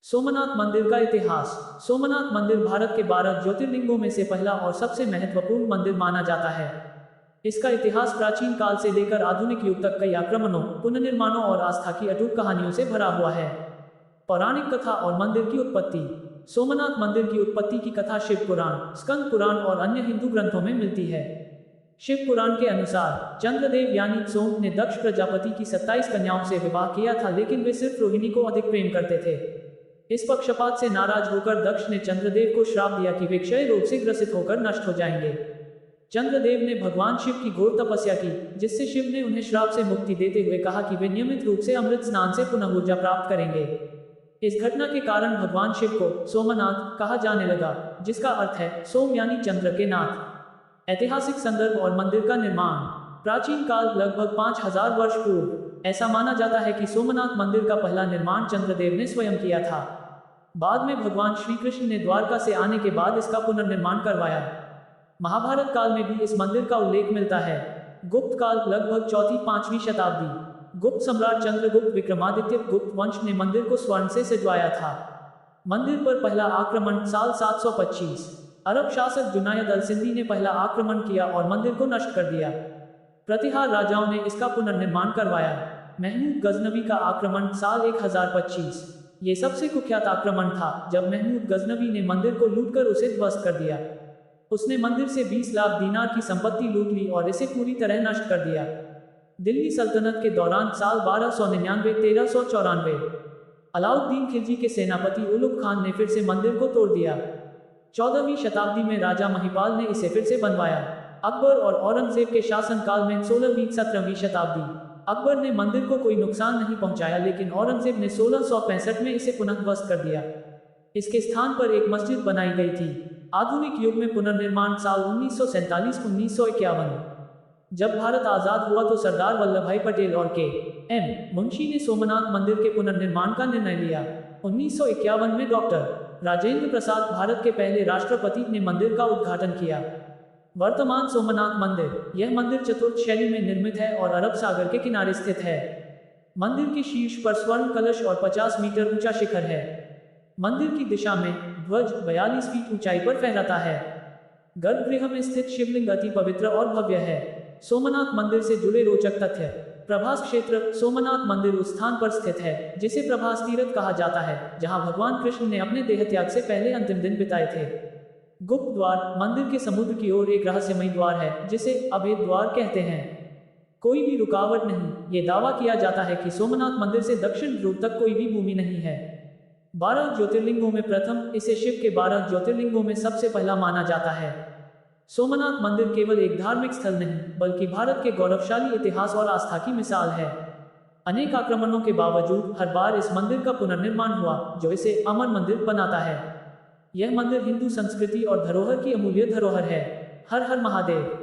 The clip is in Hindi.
सोमनाथ मंदिर का इतिहास। सोमनाथ मंदिर भारत के 12 ज्योतिर्लिंगों में से पहला और सबसे महत्वपूर्ण मंदिर माना जाता है। इसका इतिहास प्राचीन काल से लेकर आधुनिक युग तक कई आक्रमणों, पुनर्निर्माणों और आस्था की अटूट कहानियों से भरा हुआ है। पौराणिक कथा और मंदिर की उत्पत्ति। सोमनाथ मंदिर की उत्पत्ति की कथा शिव पुराण, स्कंद पुराण और अन्य हिंदू ग्रंथों में मिलती है। शिव पुराण के अनुसार चंद्रदेव यानी सोम ने दक्ष प्रजापति की 27 कन्याओं से विवाह किया था, लेकिन वे सिर्फ रोहिणी को अधिक प्रेम करते थे। इस पक्षपात से नाराज होकर दक्ष ने चंद्रदेव को श्राप दिया कि वे क्षय रोग से ग्रसित होकर नष्ट हो जाएंगे। चंद्रदेव ने भगवान शिव की घोर तपस्या की, जिससे शिव ने उन्हें श्राप से मुक्ति देते हुए कहा कि वे नियमित रूप से अमृत स्नान से पुनः ऊर्जा प्राप्त करेंगे। इस घटना के कारण भगवान शिव को सोमनाथ कहा जाने लगा, जिसका अर्थ है सोम यानी चंद्र के नाथ। ऐतिहासिक संदर्भ और मंदिर का निर्माण। प्राचीन काल लगभग 5000 वर्ष पूर्व ऐसा माना जाता है कि सोमनाथ मंदिर का पहला निर्माण चंद्रदेव ने स्वयं किया था। बाद में भगवान श्री कृष्ण ने द्वारका से आने के बाद इसका पुनर्निर्माण करवाया। महाभारत काल में भी इस मंदिर का उल्लेख मिलता है। गुप्त काल लगभग 4वीं-5वीं शताब्दी। गुप्त सम्राट चंद्रगुप्त विक्रमादित्य गुप्त वंश ने मंदिर को स्वर्ण से सजवाया था। मंदिर पर पहला आक्रमण साल 725। अरब शासक जुनायद अल सिंधी ने पहला आक्रमण किया और मंदिर को नष्ट कर दिया। प्रतिहार राजाओं ने इसका पुनर्निर्माण करवाया। महमूद गजनवी का आक्रमण साल 1025। ये सबसे कुख्यात आक्रमण था, जब महमूद गजनवी ने मंदिर को लूटकर उसे ध्वस्त कर दिया। उसने मंदिर से 20 लाख दीनार की संपत्ति लूट ली और इसे पूरी तरह नष्ट कर दिया। दिल्ली सल्तनत के दौरान साल 1299-1394 अलाउद्दीन खिलजी के सेनापति उलुग खान ने फिर से मंदिर को तोड़ दिया। 14वीं शताब्दी में राजा महिपाल ने इसे फिर से बनवाया। अकबर और औरंगजेब के शासनकाल में 16वीं-17वीं शताब्दी। अकबर ने मंदिर को कोई नुकसान नहीं पहुंचाया, लेकिन औरंगजेब ने 1665 में इसे पुनः ध्वस्त कर दिया। इसके स्थान पर एक मस्जिद बनाई गई थी। आधुनिक युग में पुनर्निर्माण साल 1947-1951। जब भारत आजाद हुआ तो सरदार वल्लभ भाई पटेल और के.एम. मुंशी ने सोमनाथ मंदिर के पुनर्निर्माण का निर्णय लिया। 1951 में डॉक्टर राजेंद्र प्रसाद, भारत के पहले राष्ट्रपति, ने मंदिर का उद्घाटन किया। वर्तमान सोमनाथ मंदिर। यह मंदिर चतुर्थ शैली में निर्मित है और अरब सागर के किनारे स्थित है। मंदिर के शीर्ष पर स्वर्ण कलश और 50 मीटर ऊंचा शिखर है। मंदिर की दिशा में ध्वज 42 फीट ऊंचाई पर फहराता है। गर्भगृह में स्थित शिवलिंग अति पवित्र और भव्य है। सोमनाथ मंदिर से जुड़े रोचक तथ्य। प्रभास क्षेत्र। सोमनाथ मंदिर उस स्थान पर स्थित है जिसे प्रभास तीर्थ कहा जाता है, जहां भगवान कृष्ण ने अपने देह त्याग से पहले अंतिम दिन बिताए थे। गुप्त द्वार। मंदिर के समुद्र की ओर एक रहस्यमयी द्वार है, जिसे अभेद द्वार कहते हैं। कोई भी रुकावट नहीं। ये दावा किया जाता है कि सोमनाथ मंदिर से दक्षिण ध्रुव तक कोई भी भूमि नहीं है। 12 ज्योतिर्लिंगों में प्रथम, इसे शिव के 12 ज्योतिर्लिंगों में सबसे पहला माना जाता है। सोमनाथ मंदिर केवल एक धार्मिक स्थल नहीं, बल्कि भारत के गौरवशाली इतिहास और आस्था की मिसाल है। अनेक आक्रमणों के बावजूद हर बार इस मंदिर का पुनर्निर्माण हुआ, जो इसे अमर मंदिर बनाता है। यह मंदिर हिंदू संस्कृति और धरोहर की अमूल्य धरोहर है। हर हर महादेव।